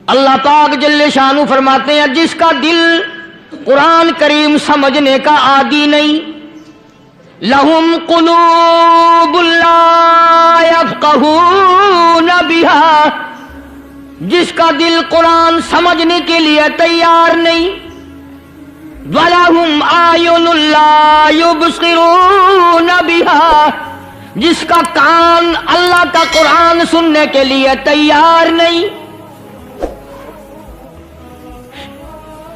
اللہ پاک جل شانہ فرماتے ہیں جس کا دل قرآن کریم سمجھنے کا عادی نہیں، لہم قلوب لا یفقہون بہا، جس کا دل قرآن سمجھنے کے لیے تیار نہیں، وَلَهُمْ أَعْيُنٌ لَا يُبْصِرُونَ بِهَا، جس کا کان اللہ کا قرآن سننے کے لیے تیار نہیں،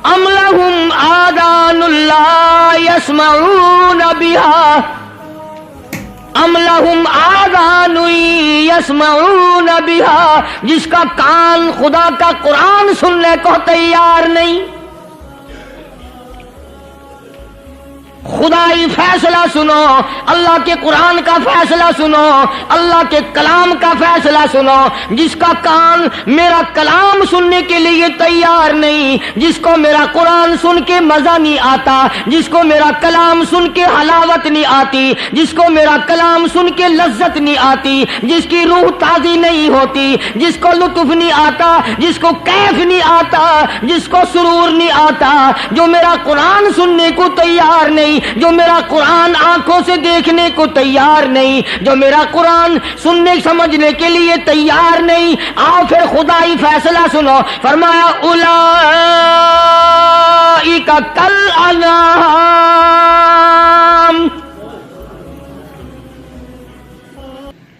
أَمْ لَهُمْ آذَانٌ لَا يَسْمَعُونَ بِهَا، أَمْ لَهُمْ آذَانٌ يَسْمَعُونَ بِهَا، جس کا کان خدا کا قرآن سننے کو تیار نہیں۔ خدائی فیصلہ سنو، اللہ کے قرآن کا فیصلہ سنو، اللہ کے کلام کا فیصلہ سنو۔ جس کا کان میرا کلام سننے کے لیے تیار نہیں، جس کو میرا قرآن سن کے مزہ نہیں آتا، جس کو میرا کلام سن کے حلاوت نہیں آتی، جس کو میرا کلام سن کے لذت نہیں آتی، جس کی روح تازی نہیں ہوتی، جس کو لطف نہیں آتا، جس کو کیف نہیں آتا، جس کو سرور نہیں آتا، جو میرا قرآن سننے کو تیار نہیں، جو میرا قرآن آنکھوں سے دیکھنے کو تیار نہیں، جو میرا قرآن سننے سمجھنے کے لیے تیار نہیں، آؤ پھر خدائی فیصلہ سنو۔ فرمایا اولئک کالانعام،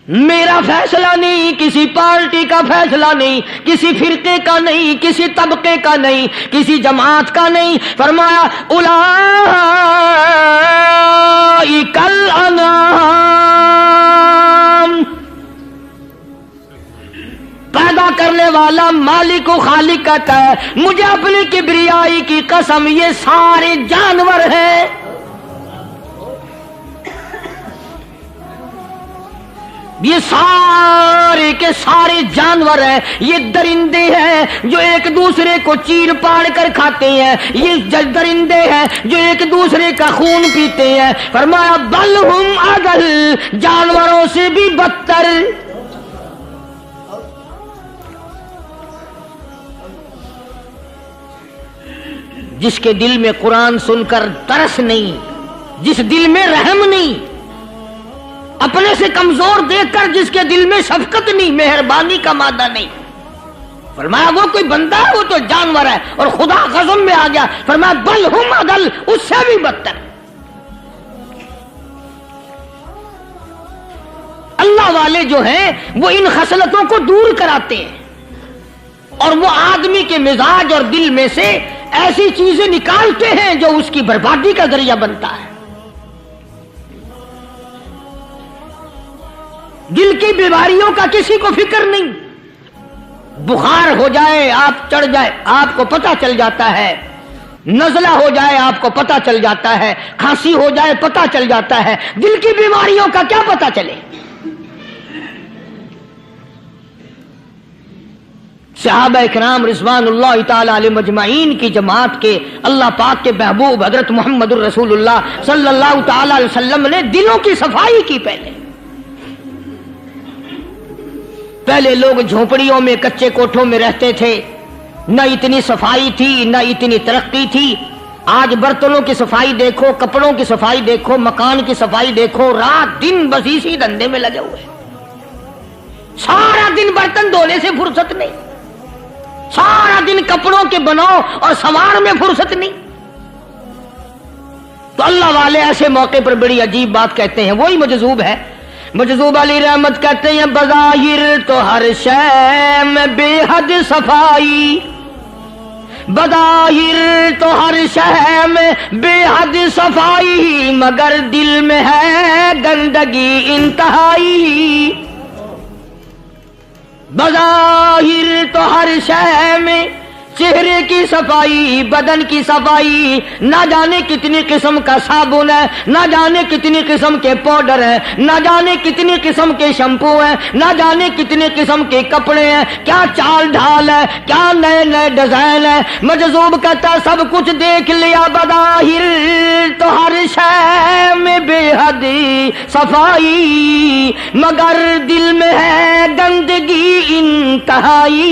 میرا فیصلہ نہیں، کسی پارٹی کا فیصلہ نہیں، کسی فرقے کا نہیں، کسی طبقے کا نہیں، کسی جماعت کا نہیں۔ فرمایا اولئک الانعام، پیدا کرنے والا مالک و خالق کہتا ہے مجھے اپنی کبریائی کی قسم یہ سارے جانور ہیں، یہ سارے کے سارے جانور ہیں، یہ درندے ہیں جو ایک دوسرے کو چیر پاڑ کر کھاتے ہیں، یہ درندے ہیں جو ایک دوسرے کا خون پیتے ہیں۔ فرمایا بل ہم اضل، جانوروں سے بھی بدتر۔ جس کے دل میں قرآن سن کر ترس نہیں، جس دل میں رحم نہیں، اپنے سے کمزور دیکھ کر جس کے دل میں شفقت نہیں، مہربانی کا مادہ نہیں، فرمایا وہ کوئی بندہ ہے، وہ تو جانور ہے۔ اور خدا قسم میں آ گیا، فرمایا بل ہم اضل، اس سے بھی بدتر۔ اللہ والے جو ہیں وہ ان خصلتوں کو دور کراتے ہیں، اور وہ آدمی کے مزاج اور دل میں سے ایسی چیزیں نکالتے ہیں جو اس کی بربادی کا ذریعہ بنتا ہے۔ دل کی بیماریوں کا کسی کو فکر نہیں، بخار ہو جائے آپ چڑھ جائے آپ کو پتہ چل جاتا ہے، نزلہ ہو جائے آپ کو پتہ چل جاتا ہے، کھانسی ہو جائے پتہ چل جاتا ہے، دل کی بیماریوں کا کیا پتہ چلے؟ صحابہ اکرام رضوان اللہ تعالی علیہم اجمعین کی جماعت کے اللہ پاک کے محبوب حضرت محمد الرسول اللہ صلی اللہ تعالی علیہ وسلم نے دلوں کی صفائی کی۔ پہلے لوگ جھونپڑیوں میں کچے کوٹھوں میں رہتے تھے، نہ اتنی صفائی تھی نہ اتنی ترقی تھی۔ آج برتنوں کی صفائی دیکھو، کپڑوں کی صفائی دیکھو، مکان کی صفائی دیکھو، رات دن بس اسی دھندے میں لگے ہوئے، سارا دن برتن دھونے سے فرصت نہیں، سارا دن کپڑوں کے بناؤ اور سنوار میں فرصت نہیں۔ تو اللہ والے ایسے موقع پر بڑی عجیب بات کہتے ہیں، وہی مجذوب ہے، مجذوب علی رحمت کہتے ہیں بظاہر تو ہر شے میں بے حد صفائی، بظاہر تو ہر شے میں بے حد صفائی، مگر دل میں ہے گندگی انتہائی۔ بظاہر تو ہر شے میں چہرے کی صفائی، بدن کی صفائی، نہ جانے کتنی قسم کا صابن ہے، نہ جانے کتنی قسم کے پاؤڈر ہیں، نہ جانے کتنی قسم کے شیمپو ہیں، نہ جانے کتنی قسم کے کپڑے ہیں، کیا چال ڈھال ہے، کیا نئے نئے ڈیزائن ہے۔ مجذوب کہتا سب کچھ دیکھ لیا، بظاہر تو ہر شے میں بے حد صفائی، مگر دل میں ہے گندگی انتہائی۔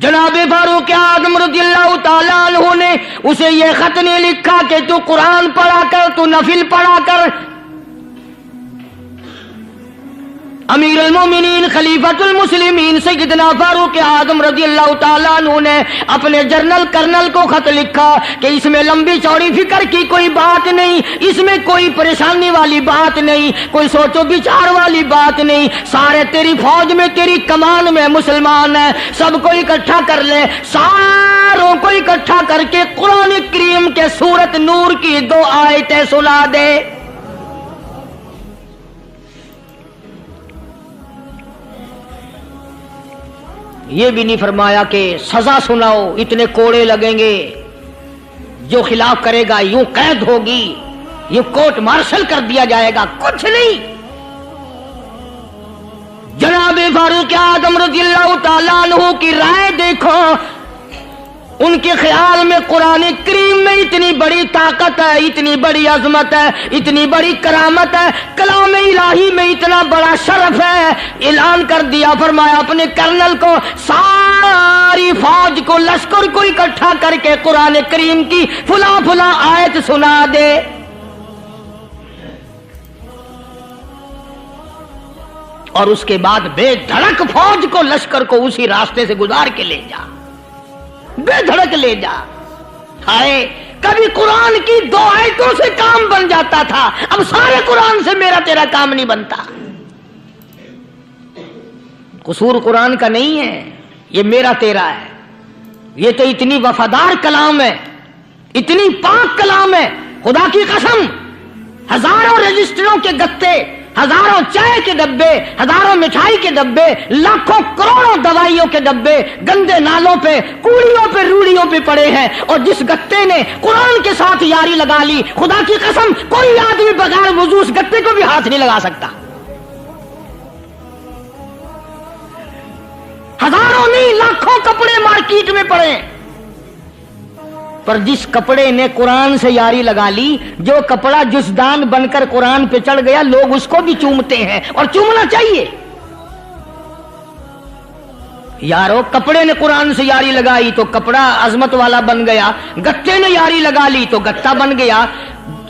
جناب فاروق اعظم رضی اللہ تعالیٰ عنہ نے اسے یہ خط نہیں لکھا کہ تو قرآن پڑھا کر، تو نفل پڑھا کر۔ امیر المومنین خلیفۃ المسلمین سیدنا فاروق اعظم رضی اللہ تعالیٰ عنہ نے اپنے جنرل کرنل کو خط لکھا کہ اس میں لمبی چوڑی فکر کی کوئی بات نہیں، اس میں کوئی پریشانی والی بات نہیں، کوئی سوچ و بچار والی بات نہیں، سارے تیری فوج میں تیری کمان میں مسلمان ہیں، سب کو اکٹھا کر لے، ساروں کو اکٹھا کر کے قرآن کریم کے سورۃ نور کی 2 آیتیں سنا دے۔ یہ بھی نہیں فرمایا کہ سزا سناؤ، اتنے کوڑے لگیں گے، جو خلاف کرے گا یوں قید ہوگی، یہ کورٹ مارشل کر دیا جائے گا، کچھ نہیں۔ جناب فاروق اعظم رضی اللہ تعالیٰ عنہ کی رائے دیکھو، ان کے خیال میں قرآن کریم میں اتنی بڑی طاقت ہے، اتنی بڑی عظمت ہے، اتنی بڑی کرامت ہے، کلام الہی میں اتنا بڑا شرف ہے۔ اعلان کر دیا، فرمایا اپنے کرنل کو ساری فوج کو، لشکر کو اکٹھا کر کے قرآن کریم کی فلاں فلاں آیت سنا دے۔ اور اس کے بعد بے دھڑک فوج کو، لشکر کو اسی راستے سے گزار کے لے جا، بے دھڑک لے جا۔ ہائے کبھی قرآن کی 2 آیتوں سے کام بن جاتا تھا، اب سارے قرآن سے میرا تیرا کام نہیں بنتا۔ قصور قرآن کا نہیں ہے، یہ میرا تیرا ہے۔ یہ تو اتنی وفادار کلام ہے، اتنی پاک کلام ہے، خدا کی قسم ہزاروں رجسٹروں کے گتے، ہزاروں چائے کے ڈبے، ہزاروں مٹھائی کے ڈبے، لاکھوں کروڑوں دوائیوں کے ڈبے گندے نالوں پہ، کوڑیوں پہ، روڑیوں پہ پڑے ہیں، اور جس گتے نے قرآن کے ساتھ یاری لگا لی، خدا کی قسم کوئی آدمی بغیر وضو اس گتے کو بھی ہاتھ نہیں لگا سکتا۔ ہزاروں نہیں، لاکھوں کپڑے مارکیٹ میں پڑے ہیں، پر جس کپڑے نے قرآن سے یاری لگا لی، جو کپڑا جزدان بن کر قرآن پہ چڑھ گیا، لوگ اس کو بھی چومتے ہیں، اور چومنا چاہیے۔ یارو کپڑے نے قرآن سے یاری لگائی تو کپڑا عظمت والا بن گیا، گتے نے یاری لگا لی تو گتا بن گیا۔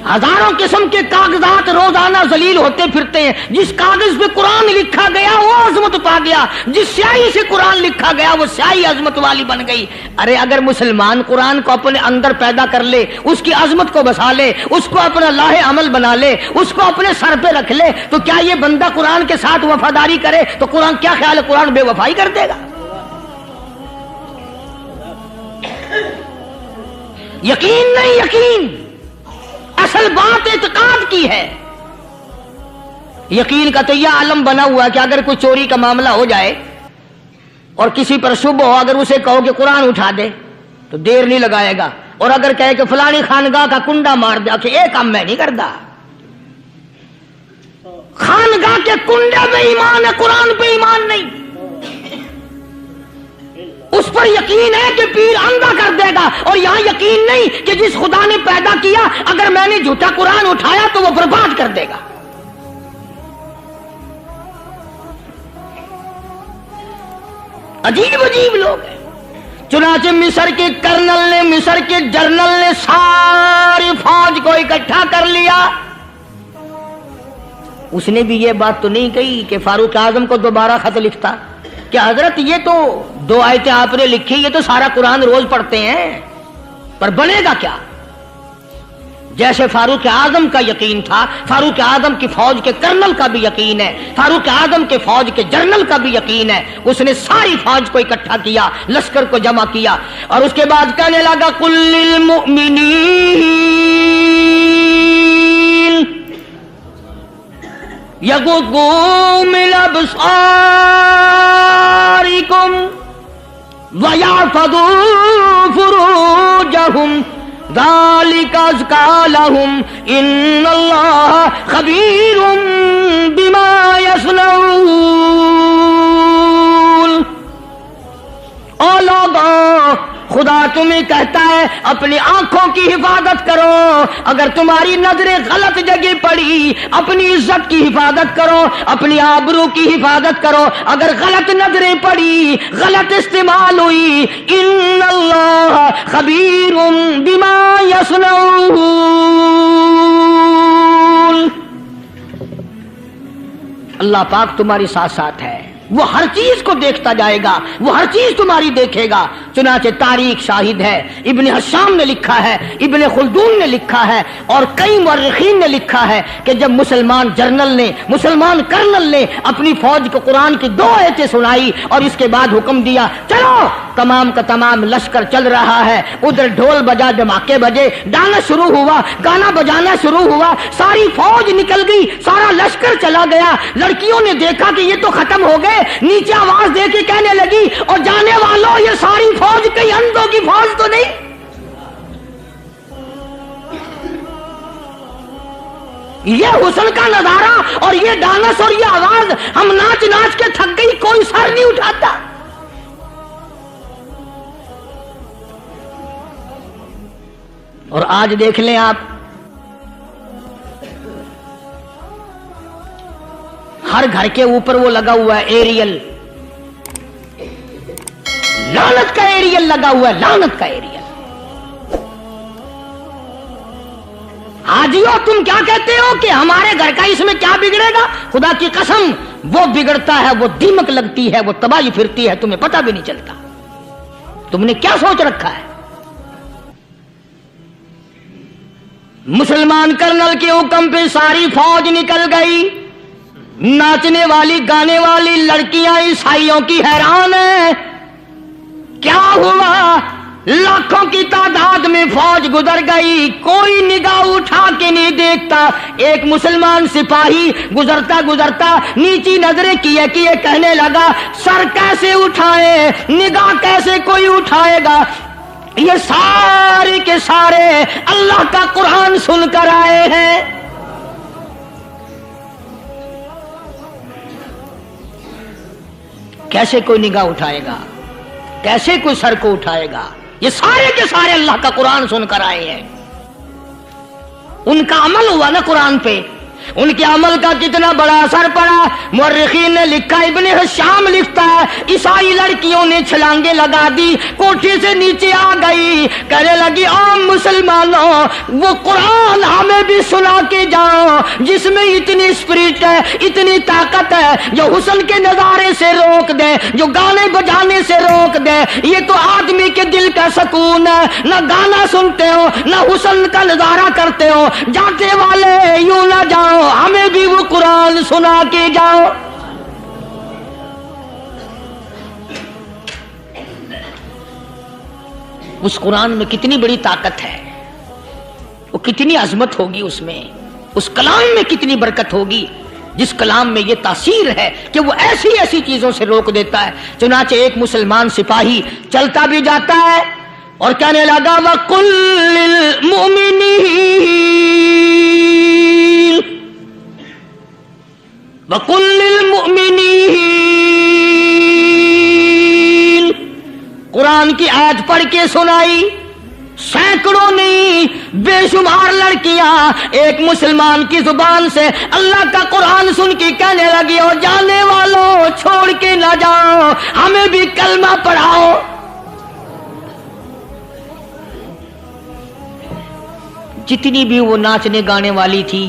ہزاروں قسم کے کاغذات روزانہ ذلیل ہوتے پھرتے ہیں، جس کاغذ پہ قرآن لکھا گیا وہ عظمت پا گیا، جس سیاہی سے قرآن لکھا گیا وہ سیاہی عظمت والی بن گئی۔ ارے اگر مسلمان قرآن کو اپنے اندر پیدا کر لے، اس کی عظمت کو بسا لے، اس کو اپنا لاہ عمل بنا لے، اس کو اپنے سر پہ رکھ لے، تو کیا یہ بندہ قرآن کے ساتھ وفاداری کرے تو قرآن کیا خیال ہے قرآن بے وفائی کر دے گا؟ یقین نہیں، یقین اصل بات اعتقاد کی ہے۔ یقین کا تو یہ عالم بنا ہوا ہے کہ اگر کوئی چوری کا معاملہ ہو جائے اور کسی پر شبہ ہو، اگر اسے کہو کہ قرآن اٹھا دے تو دیر نہیں لگائے گا، اور اگر کہے کہ فلانی خانگاہ کا کنڈا مار دے کہ یہ کام میں نہیں کرتا۔ خانگاہ کے کنڈے پہ ایمان ہے، قرآن پہ ایمان نہیں۔ اس پر یقین ہے کہ پیر اندھا کر دے گا، اور یہاں یقین نہیں کہ جس خدا نے پیدا کیا اگر میں نے جھوٹا قرآن اٹھایا تو وہ برباد کر دے گا۔ عجیب عجیب لوگ ہیں۔ چنانچہ مصر کے کرنل نے، مصر کے جنرل نے ساری فوج کو اکٹھا کر لیا۔ اس نے بھی یہ بات تو نہیں کہی کہ فاروق اعظم کو دوبارہ خط لکھتا کہ حضرت یہ تو 2 آیتیں آپ نے لکھی، یہ تو سارا قرآن روز پڑھتے ہیں، پر بنے گا کیا؟ جیسے فاروق اعظم کا یقین تھا، فاروق اعظم کی فوج کے کرنل کا بھی یقین ہے، فاروق اعظم کے فوج کے جنرل کا بھی یقین ہے۔ اس نے ساری فوج کو اکٹھا کیا، لشکر کو جمع کیا، اور اس کے بعد کہنے لگا قل للمؤمنین یغضوا من ابصارکم ویحفظوا فروجہم ذالک ازکی لہم ان اللہ خبیر بما یصنعون۔ او لوگو، خدا اللہ تمہیں کہتا ہے اپنی آنکھوں کی حفاظت کرو، اگر تمہاری نظریں غلط جگہ پڑی اپنی عزت کی حفاظت کرو، اپنی آبرو کی حفاظت کرو، اگر غلط نظریں پڑی غلط استعمال ہوئی، ان اللہ خبیر بما یصنعون، اللہ پاک تمہارے ساتھ ساتھ ہے، وہ ہر چیز کو دیکھتا جائے گا، وہ ہر چیز تمہاری دیکھے گا۔ چنانچہ تاریخ شاہد ہے، ابن حشام نے لکھا ہے، ابن خلدون نے لکھا ہے، اور کئی مورخین نے لکھا ہے کہ جب مسلمان جرنل نے، مسلمان کرنل نے اپنی فوج کو قرآن کی 2 آیتیں سنائی اور اس کے بعد حکم دیا چلو، تمام کا تمام لشکر چل رہا ہے، ادھر ڈھول بجا، دھماکے بجے، گانا شروع ہوا، گانا بجانا شروع ہوا، ساری فوج نکل گئی، سارا لشکر چلا گیا، لڑکیوں نے دیکھا کہ یہ تو ختم ہو گئے، نیچے آواز دے کے کہنے لگی اور جانے والوں یہ ساری فوج کئی اندھوں کی فوج تو نہیں؟ یہ حسن کا نظارہ اور یہ ڈانس اور یہ آواز، ہم ناچ ناچ کے تھک گئی، کوئی سر نہیں اٹھاتا۔ اور آج دیکھ لیں آپ، ہر گھر کے اوپر وہ لگا ہوا ہے ایریل، لعنت کا ایریل لگا ہوا ہے، لعنت کا ایریل۔ حاجیو تم کیا کہتے ہو کہ ہمارے گھر کا اس میں کیا بگڑے گا؟ خدا کی قسم وہ بگڑتا ہے، وہ دیمک لگتی ہے، وہ تباہی پھرتی ہے، تمہیں پتہ بھی نہیں چلتا۔ تم نے کیا سوچ رکھا ہے؟ مسلمان کرنل کے حکم پہ ساری فوج نکل گئی، ناچنے والی گانے والی لڑکیاں عیسائیوں کی حیران ہیں، کیا ہوا؟ لاکھوں کی تعداد میں فوج گزر گئی، کوئی نگاہ اٹھا کے نہیں دیکھتا۔ ایک مسلمان سپاہی گزرتا گزرتا نیچی نظریں کیے کیے کہنے لگا سر کیسے اٹھائے، نگاہ کیسے کوئی اٹھائے گا؟ یہ سارے کے سارے اللہ کا قرآن سن کر آئے ہیں۔ کیسے کوئی نگاہ اٹھائے گا؟ کیسے کوئی سر کو اٹھائے گا؟ یہ سارے کے سارے اللہ کا قرآن سن کر آئے ہیں۔ ان کا عمل ہوا نا قرآن پہ، ان کے عمل کا کتنا بڑا اثر پڑا۔ مورخین نے لکھا، ابن حشام لکھتا ہے عیسائی لڑکیوں نے چھلانگیں لگا دی، کوٹھی سے نیچے آ گئی، کہنے لگی عام مسلمانوں وہ قرآن ہمیں بھی سنا کے جاؤ جس میں اتنی اسپرٹ ہے، اتنی طاقت ہے، جو حسن کے نظارے سے روک دے، جو گانے بجانے سے روک دے۔ یہ تو آدمی کے دل کا سکون ہے، نہ گانا سنتے ہو نہ حسن کا نظارہ کرتے ہو، جاتے والے یوں نہ جاؤ، ہمیں بھی وہ قرآن سنا کے جاؤ۔ اس قرآن میں کتنی بڑی طاقت ہے، وہ کتنی عظمت ہوگی، اس میں اس کلام میں کتنی برکت ہوگی، جس کلام میں یہ تاثیر ہے کہ وہ ایسی ایسی چیزوں سے روک دیتا ہے۔ چنانچہ ایک مسلمان سپاہی چلتا بھی جاتا ہے اور کہنے لگا وَقُلْ لِلْمُؤْمِنِينَ، قرآن کی آیت پڑھ کے سنائی۔ سینکڑوں نہیں بے شمار لڑکیاں ایک مسلمان کی زبان سے اللہ کا قرآن سن کے کہنے لگی اور جانے والوں چھوڑ کے نہ جاؤ، ہمیں بھی کلمہ پڑھاؤ۔ جتنی بھی وہ ناچنے گانے والی تھی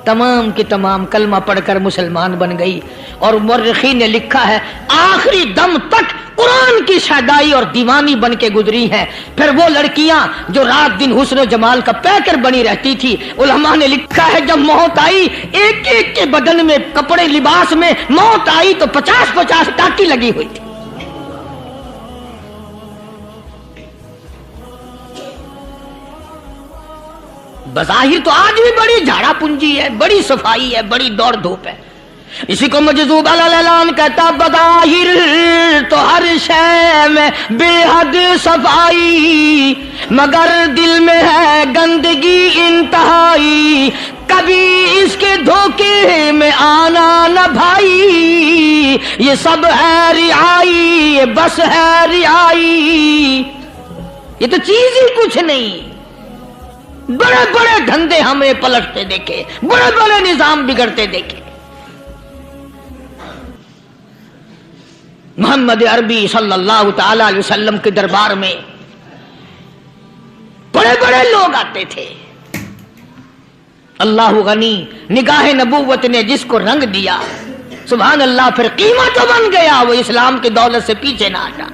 تمام کے تمام کلمہ پڑھ کر مسلمان بن گئی۔ اور مورخین نے لکھا ہے آخری دم تک قرآن کی شیدائی اور دیوانی بن کے گزری ہیں۔ پھر وہ لڑکیاں جو رات دن حسن و جمال کا پیکر بنی رہتی تھی، علماء نے لکھا ہے جب موت آئی ایک ایک کے بدن میں کپڑے لباس میں موت آئی تو 50-50 ٹاکی لگی ہوئی تھی۔ بظاہر تو آج بھی بڑی جھاڑا پنجی ہے، بڑی صفائی ہے، بڑی دوڑ دھوپ ہے۔ اسی کو مجذوب الاعلان کہتا بظاہر تو ہر شے میں بے حد صفائی، مگر دل میں ہے گندگی انتہائی، کبھی اس کے دھوکے میں آنا نہ بھائی، یہ سب ہے رعائی، بس ہے رعائی، یہ تو چیز ہی کچھ نہیں. بڑے بڑے دھندے ہمیں پلٹتے دیکھے, بڑے بڑے نظام بگڑتے دیکھے. محمد عربی صلی اللہ تعالی علیہ وسلم کے دربار میں بڑے بڑے لوگ آتے تھے. اللہ غنی, نگاہ نبوت نے جس کو رنگ دیا, سبحان اللہ, پھر قیمت تو بن گیا, وہ اسلام کی دولت سے پیچھے نہ ہٹا.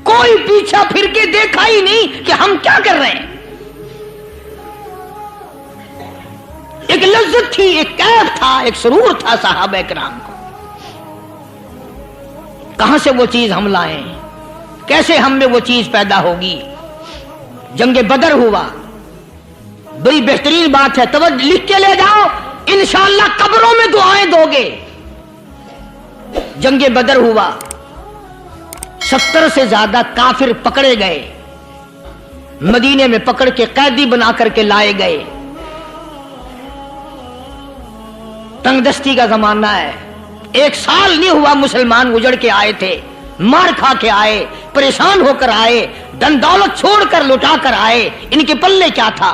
کوئی پیچھا پھر کے دیکھا ہی نہیں کہ ہم کیا کر رہے ہیں. ایک لذت تھی, ایک کیف تھا, ایک سرور تھا صحابہ کرام کو. کہاں سے وہ چیز ہم لائیں, کیسے ہم میں وہ چیز پیدا ہوگی. جنگ بدر ہوا, بڑی بہترین بات ہے, توجہ لکھ کے لے جاؤ, انشاءاللہ قبروں میں دعائیں دو گے. جنگ بدر ہوا, 70 سے زیادہ کافر پکڑے گئے, مدینے میں پکڑ کے قیدی بنا کر کے لائے گئے. تنگ دستی کا زمانہ ہے, 1 سال نہیں ہوا مسلمان اجڑ کے آئے تھے, مار کھا کے آئے, پریشان ہو کر آئے, دن دولت چھوڑ کر لٹا کر آئے. ان کے پلے کیا تھا.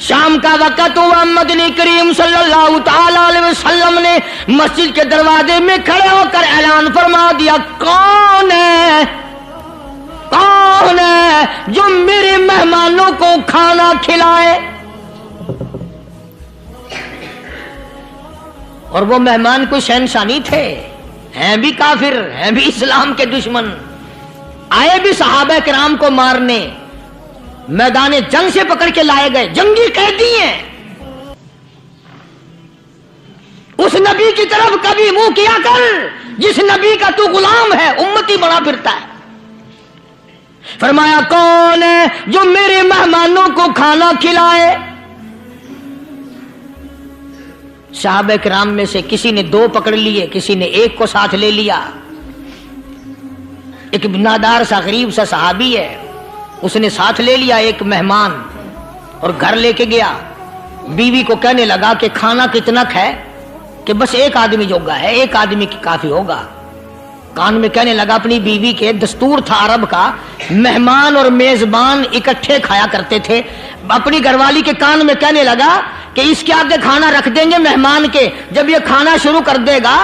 شام کا وقت ہوا, مدنی کریم صلی اللہ تعالی علیہ وسلم نے مسجد کے دروازے میں کھڑے ہو کر اعلان فرما دیا, کون ہے جو میرے مہمانوں کو کھانا کھلائے. اور وہ مہمان کوئی شہنشاہ نہیں تھے, ہیں بھی کافر, ہیں بھی اسلام کے دشمن, آئے بھی صحابہ کرام کو مارنے, میدان جنگ سے پکڑ کے لائے گئے, جنگی قیدی ہیں. اس نبی کی طرف کبھی منہ کیا کر جس نبی کا تو غلام ہے, امتی بنا پھرتا ہے. فرمایا, کون ہے جو میرے مہمانوں کو کھانا کھلائے. صحابہ کرام میں سے کسی نے 2 پکڑ لیے, کسی نے 1 کو ساتھ لے لیا. ایک نادار سا غریب سا صحابی ہے, اس نے ساتھ لے لیا ایک مہمان اور گھر لے کے گیا. بیوی کو کہنے لگا کہ کھانا کتنا ہے, کہ بس 1 آدمی جوگا ہے, 1 آدمی کی کافی ہوگا. کان میں کہنے لگا, اپنی بیوی کے دستور تھا عرب کا, مہمان اور میزبان اکٹھے کھایا کرتے تھے. اپنی گھر والی کے کان میں کہنے لگا کہ اس کے آگے کھانا رکھ دیں گے مہمان کے, جب یہ کھانا شروع کر دے گا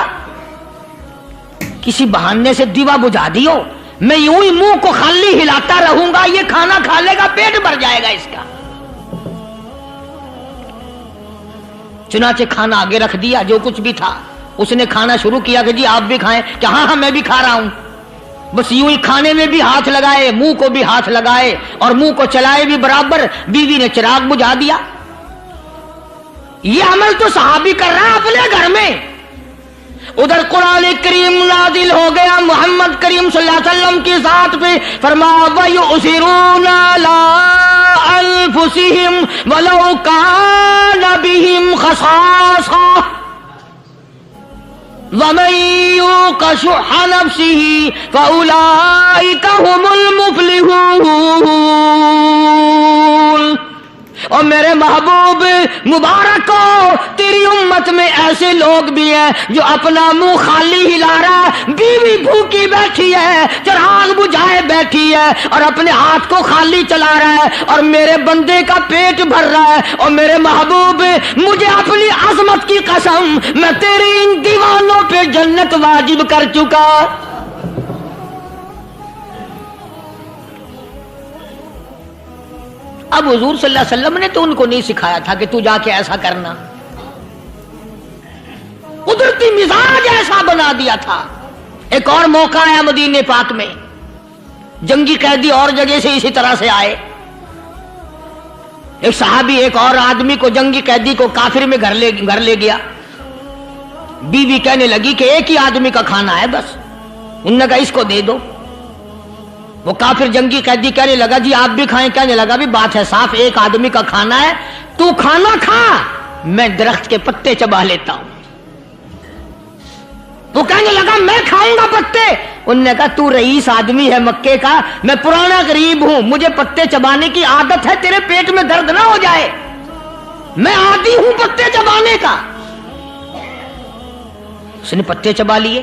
کسی بہانے سے دیوا بجھا دیو, میں یوں ہی منہ کو خالی ہلاتا رہوں گا, یہ کھانا کھا لے گا, پیٹ بھر جائے گا اس کا. چنانچہ کھانا آگے رکھ دیا, جو کچھ بھی تھا. اس نے کھانا شروع کیا کہ جی آپ بھی کھائیں, کہ ہاں میں بھی کھا رہا ہوں. بس یوں ہی کھانے میں بھی ہاتھ لگائے, منہ کو بھی ہاتھ لگائے, اور منہ کو چلائے بھی برابر. بیوی نے چراغ بجھا دیا. یہ عمل تو صحابی کر رہا ہے اپنے گھر میں. ادھر قرآن کریم نازل ہو گیا محمد کریم صلی اللہ علیہ وسلم کی ذات پہ, فرمایا وَيُؤْثِرُونَ عَلَىٰ أَنفُسِهِمْ وَلَوْ كَانَ بِهِمْ خَصَاصَةٌ وَمَن يُوقَ شُحَّ نَفْسِهِ فَأُولَٰئِكَ هُمُ الْمُفْلِحُونَ. اور میرے محبوب مبارک ہو, تیری امت میں ایسے لوگ بھی ہیں جو اپنا منہ خالی ہلا رہا ہے, بیوی بھوکی بیٹھی ہے, چراغ بجھائے بیٹھی ہے, اور اپنے ہاتھ کو خالی چلا رہا ہے, اور میرے بندے کا پیٹ بھر رہا ہے. اور میرے محبوب, مجھے اپنی عظمت کی قسم, میں تیرے ان دیوانوں پہ جنت واجب کر چکا. اب حضور صلی اللہ علیہ وسلم نے تو ان کو نہیں سکھایا تھا کہ تو جا کے ایسا کرنا, قدرتی مزاج ایسا بنا دیا تھا. ایک اور موقع آیا مدینے پاک میں, جنگی قیدی اور جگہ سے اسی طرح سے آئے. ایک صحابی ایک اور آدمی کو, جنگی قیدی کو کافر میں گھر لے گیا. بیوی کہنے لگی کہ 1 ہی آدمی کا کھانا ہے بس. انہوں نے کہا اس کو دے دو. وہ کافر جنگی قیدی کہنے لگا جی آپ بھی کھائیں. کہنے لگا بھی بات ہے صاف, 1 آدمی کا کھانا ہے, تو کھانا کھا, میں درخت کے پتے چبا لیتا ہوں. وہ کہنے لگا میں کھاؤں گا پتے. انہوں نے کہا تو رئیس آدمی ہے مکے کا, میں پرانا غریب ہوں, مجھے پتے چبانے کی عادت ہے, تیرے پیٹ میں درد نہ ہو جائے, میں عادی ہوں پتے چبانے کا. اس نے پتے چبا لیے.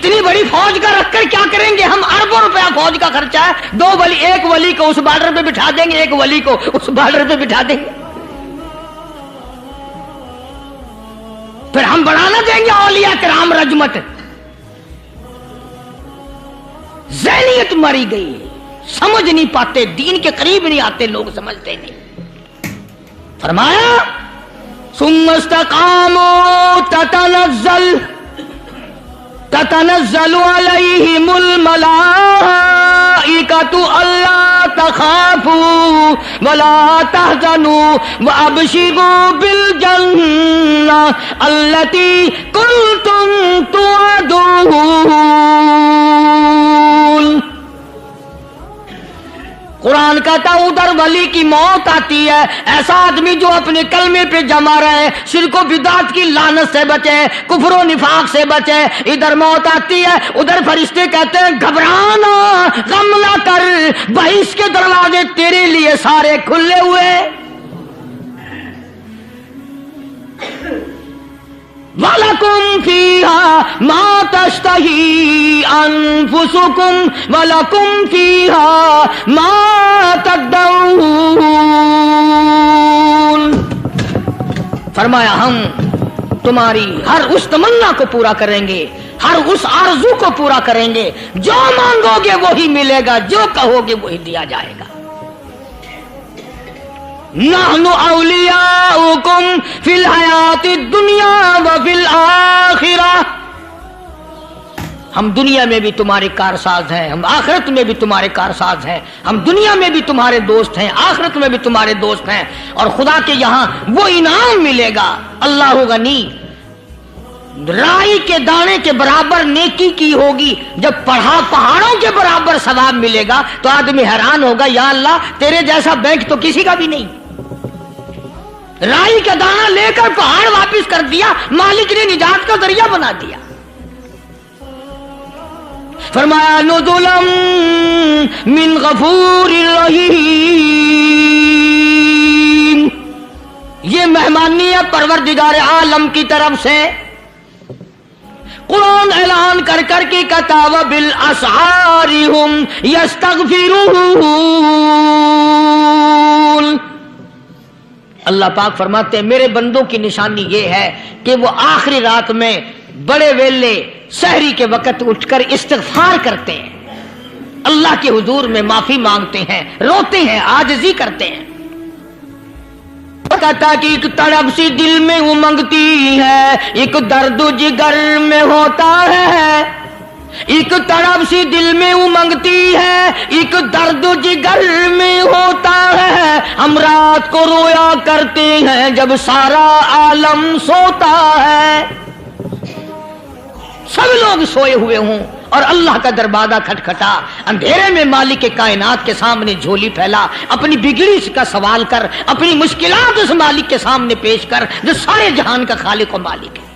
اتنی بڑی فوج کا رکھ کر کیا کریں گے ہم؟ اربوں روپیہ فوج کا خرچہ ہے، دو ولی، ایک ولی کو اس بارڈر پہ بٹھا دیں گے، ایک ولی کو اس بارڈر پہ بٹھا دیں گے، پھر ہم بڑھانا دیں گے اولیاء کرام رجمت؟ ذہنیت ماری گئی ہے، سمجھ نہیں پاتے، دین کے قریب نہیں آتے لوگ، سمجھتے نہیں۔ فرمایا ثم استقاموا تتنزل علیہم الملائکۃ الا تخافوا ولا تحزنوا وابشروا بالجنہ التی کنتم توعدون۔ قرآن کہتا ادھر ولی کی موت آتی ہے، ایسا آدمی جو اپنے کلمے پہ جمع رہے، شرک و بدعت کی لعنت سے بچے، کفر و نفاق سے بچے، ادھر موت آتی ہے، ادھر فرشتے کہتے ہیں گھبرانا، غم نہ کر، بہشت کے دروازے تیرے لیے سارے کھلے ہوئے۔ وَلَكُمْ فِيهَا مَا تَشْتَهِي أَنفُسُكُمْ وَلَكُمْ فِيهَا مَا تَدَّعُونَ۔ فرمایا ہم تمہاری ہر اس تمنا کو پورا کریں گے، ہر اس آرزو کو پورا کریں گے، جو مانگو گے وہی ملے گا، جو کہو گے وہی دیا جائے گا۔ نحن اولیاؤکم فی الحیات الدنیا وفی الآخرہ، ہم دنیا میں بھی تمہارے کارساز ہیں، ہم آخرت میں بھی تمہارے کارساز ہیں، ہم دنیا میں بھی تمہارے دوست ہیں، آخرت میں بھی تمہارے دوست ہیں، اور خدا کے یہاں وہ انعام ملے گا۔ اللہ غنی، رائی کے دانے کے برابر نیکی کی ہوگی، جب پہاڑوں کے برابر ثواب ملے گا تو آدمی حیران ہوگا، یا اللہ تیرے جیسا بینک تو کسی کا بھی نہیں۔ رائی کا دانہ لے کر پہاڑ واپس کر دیا، مالک نے نجات کا ذریعہ بنا دیا۔ فرمایا نزلا من غفور رحیم، یہ مہمانی ہے پروردگار عالم کی طرف سے۔ قرآن اعلان کر کر کے کہتا وبالاسحار هم یستغفرون۔ اللہ پاک فرماتے ہیں میرے بندوں کی نشانی یہ ہے کہ وہ آخری رات میں بڑے ویلے سحری کے وقت اٹھ کر استغفار کرتے ہیں، اللہ کے حضور میں معافی مانگتے ہیں، روتے ہیں، عاجزی کرتے ہیں۔ کہتا کہ ایک تڑپ سی دل میں امنگتی ہے، ایک درد جگر میں ہوتا ہے، ایک تڑپ سی دل میں امنگتی ہے، ایک درد جگر میں ہوتا ہے، ہم رات کو رویا کرتے ہیں جب سارا عالم سوتا ہے۔ سب لوگ سوئے ہوئے ہوں اور اللہ کا دروازہ کھٹکھٹا، اندھیرے میں مالک کائنات کے سامنے جھولی پھیلا، اپنی بگڑی کا سوال کر، اپنی مشکلات اس مالک کے سامنے پیش کر جو سارے جہان کا خالق و مالک ہے۔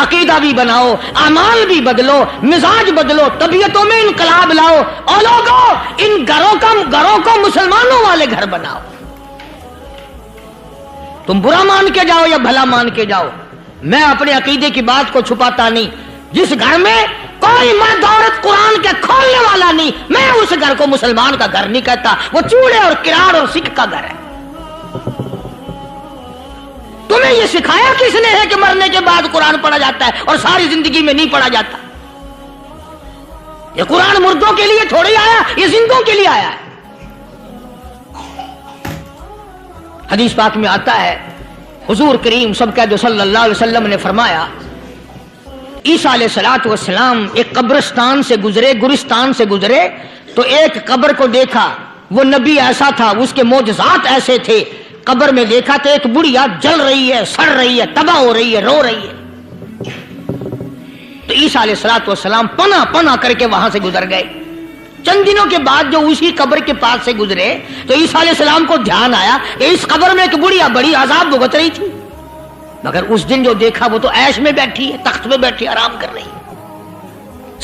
عقیدہ بھی بناؤ، اعمال بھی بدلو، مزاج بدلو، طبیعتوں میں انقلاب لاؤ، اور لوگوں ان گھروں کو مسلمانوں والے گھر بناؤ۔ تم برا مان کے جاؤ یا بھلا مان کے جاؤ، میں اپنے عقیدے کی بات کو چھپاتا نہیں۔ جس گھر میں کوئی مرد عورت قرآن کے کھولنے والا نہیں، میں اس گھر کو مسلمان کا گھر نہیں کہتا، وہ چوڑے اور کراڑ اور سکھ کا گھر ہے۔ تمہیں یہ سکھایا کس نے ہے کہ مرنے کے بعد قرآن پڑھا جاتا ہے اور ساری زندگی میں نہیں پڑھا جاتا؟ یہ قرآن مردوں کے لیے تھوڑی آیا، یہ زندوں کے لیے آیا ہے۔ حدیث پاک میں آتا ہے حضور کریم سب کہہ دو صلی اللہ علیہ وسلم نے فرمایا عیسیٰ علیہ السلام ایک قبرستان سے گزرے، گورستان سے گزرے تو ایک قبر کو دیکھا، وہ نبی ایسا تھا، اس کے معجزات ایسے تھے، قبر میں دیکھا تو ایک بڑھیا جل رہی ہے، سڑ رہی ہے، تباہ ہو رہی ہے، رو رہی ہے۔ تو عیسیٰ علیہ السلام پناہ کر کے وہاں سے گزر گئے۔ چند دنوں کے بعد جو اسی قبر کے پاس سے گزرے تو عیسیٰ علیہ السلام کو دھیان آیا کہ اس قبر میں ایک بڑھیا بڑی عذاب بھگت رہی تھی، مگر اس دن جو دیکھا وہ تو عیش میں بیٹھی ہے، تخت میں بیٹھی آرام کر رہی ہے۔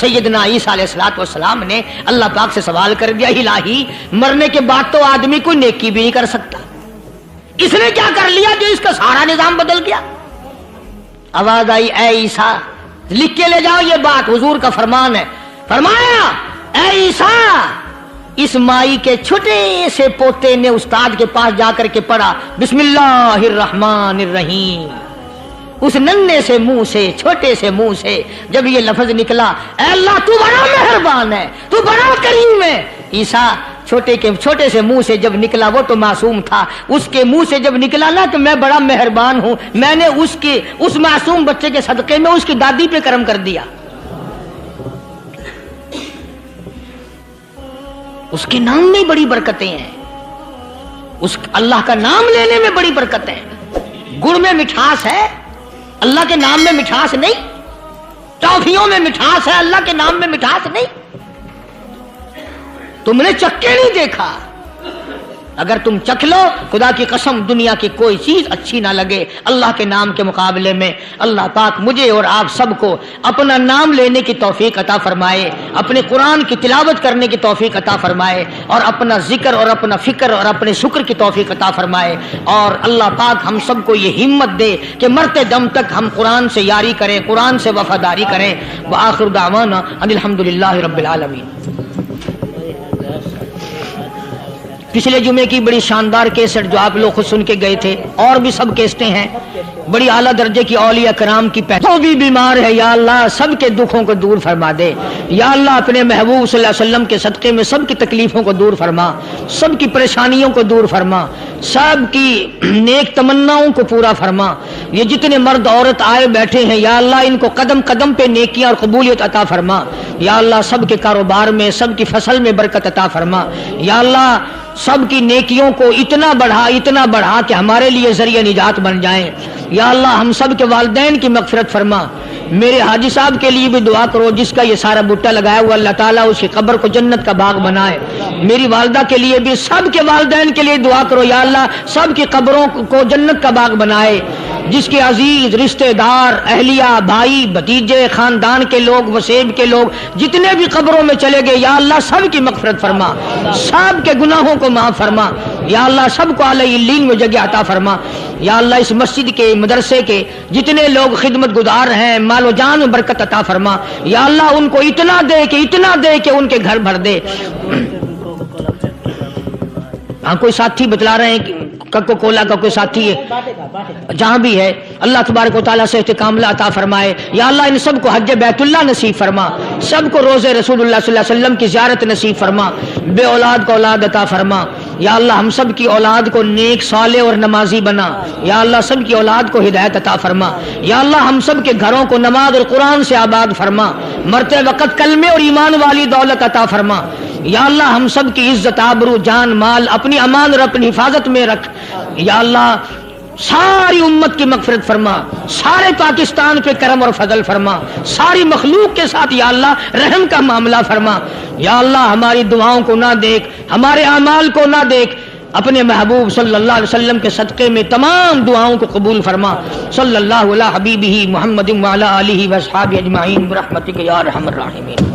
سیدنا عیسیٰ علیہ السلام نے اللہ پاک سے سوال کر دیا، الہی مرنے کے بعد تو آدمی کوئی نیکی بھی نہیں کر سکتا، اس نے کیا کر لیا جو اس کا سارا نظام بدل گیا؟ آواز آئی، اے عیسیٰ لکھ کے لے جاؤ یہ بات، حضور کا فرمان ہے۔ فرمایا اے عیسیٰ، اس مائی کے چھوٹے سے پوتے نے استاد کے پاس جا کر کے پڑھا بسم اللہ الرحمن الرحیم، اس ننھے سے منہ سے، چھوٹے سے منہ سے جب یہ لفظ نکلا، اے اللہ تو بڑا مہربان ہے، تو بڑا کریم ہے۔ عیسیٰ چھوٹے سے منہ سے جب نکلا، وہ تو معصوم تھا، اس کے منہ سے جب نکلا نا کہ میں بڑا مہربان ہوں، میں نے اس معصوم بچے کے صدقے میں اس کی دادی پہ کرم کر دیا۔ اس کے نام میں بڑی برکتیں ہیں، اس اللہ کا نام لینے میں بڑی برکتیں ہیں۔ گڑ میں مٹھاس ہے، اللہ کے نام میں مٹھاس نہیں۔ ٹافیوں میں مٹھاس ہے، اللہ کے نام میں مٹھاس نہیں۔ تم نے چکھ کے نہیں دیکھا، اگر تم چکھ لو خدا کی قسم دنیا کی کوئی چیز اچھی نہ لگے اللہ کے نام کے مقابلے میں۔ اللہ پاک مجھے اور آپ سب کو اپنا نام لینے کی توفیق عطا فرمائے، اپنے قرآن کی تلاوت کرنے کی توفیق عطا فرمائے، اور اپنا ذکر اور اپنا فکر اور اپنے شکر کی توفیق عطا فرمائے، اور اللہ پاک ہم سب کو یہ ہمت دے کہ مرتے دم تک ہم قرآن سے یاری کریں، قرآن سے وفاداری کریں۔ وآخر دعوانا ان الحمدللہ رب العالمین۔ پچھلے جمعے کی بڑی شاندار کیسٹ جو آپ لوگ خود سن کے گئے تھے، اور بھی سب کیسٹیں ہیں، بڑی اعلیٰ درجے کی اولیاء کرام کی جو بھی بیمار ہے یا اللہ سب کے دکھوں کو دور فرما دے، یا اللہ اپنے محبوب صلی اللہ علیہ وسلم کے صدقے میں سب کی تکلیفوں کو دور فرما، سب کی پریشانیوں کو دور فرما، سب کی نیک تمناؤں کو پورا فرما۔ یہ جتنے مرد عورت آئے بیٹھے ہیں یا اللہ ان کو قدم قدم پہ نیکیاں اور قبولیت عطا فرما، یا اللہ سب کے کاروبار میں، سب کی فصل میں برکت عطا فرما، یا اللہ سب کی نیکیوں کو اتنا بڑھا کہ ہمارے لیے ذریعہ نجات بن جائیں۔ یا اللہ ہم سب کے والدین کی مغفرت فرما۔ میرے حاجی صاحب کے لیے بھی دعا کرو جس کا یہ سارا بوٹا لگایا ہوا، اللہ تعالیٰ اس کی قبر کو جنت کا باغ بنائے۔ میری والدہ کے لیے بھی، سب کے والدین کے لیے دعا کرو یا اللہ سب کی قبروں کو جنت کا باغ بنائے۔ جس کے عزیز رشتہ دار، اہلیہ، بھائی، بھتیجے، خاندان کے لوگ، وسیب کے لوگ جتنے بھی قبروں میں چلے گئے یا اللہ سب کی مغفرت فرما، سب کے گناہوں کو معاف فرما، یا اللہ سب کو اعلی علین میں جگہ عطا فرما۔ یا اللہ اس مسجد کے، مدرسے کے جتنے لوگ خدمت گزار ہیں مال و جان میں برکت عطا فرما، یا اللہ ان کو اتنا دے کہ ان کے گھر بھر دے۔ ہاں کوئی ساتھی بتلا رہے ہیں کوکا کولا کا کوئی ساتھی ہے جہاں بھی ہے، اللہ تبارک و تعالیٰ سے استقامت عطا فرمائے۔ یا اللہ ان سب کو حج بیت اللہ نصیب فرما، سب کو روزے رسول اللہ صلی اللہ علیہ وسلم کی زیارت نصیب فرما، بے اولاد کو اولاد عطا فرما۔ یا اللہ ہم سب کی اولاد کو نیک، صالح اور نمازی بنا، یا اللہ سب کی اولاد کو ہدایت عطا فرما۔ یا اللہ ہم سب کے گھروں کو نماز اور قرآن سے آباد فرما، مرتے وقت کلمے اور ایمان والی دولت عطا فرما۔ یا اللہ ہم سب کی عزت، آبرو، جان، مال اپنی امان اور اپنی حفاظت میں رکھ۔ یا اللہ ساری امت کی مغفرت فرما، سارے پاکستان پہ کرم اور فضل فرما، ساری مخلوق کے ساتھ یا اللہ رحم کا معاملہ فرما۔ یا اللہ ہماری دعاؤں کو نہ دیکھ، ہمارے اعمال کو نہ دیکھ، اپنے محبوب صلی اللہ علیہ وسلم کے صدقے میں تمام دعاؤں کو قبول فرما۔ صلی اللہ علیہ حبیبہ محمد وعلی آلہ واصحابہ اجمعین برحمتک یا ارحم الراحمین۔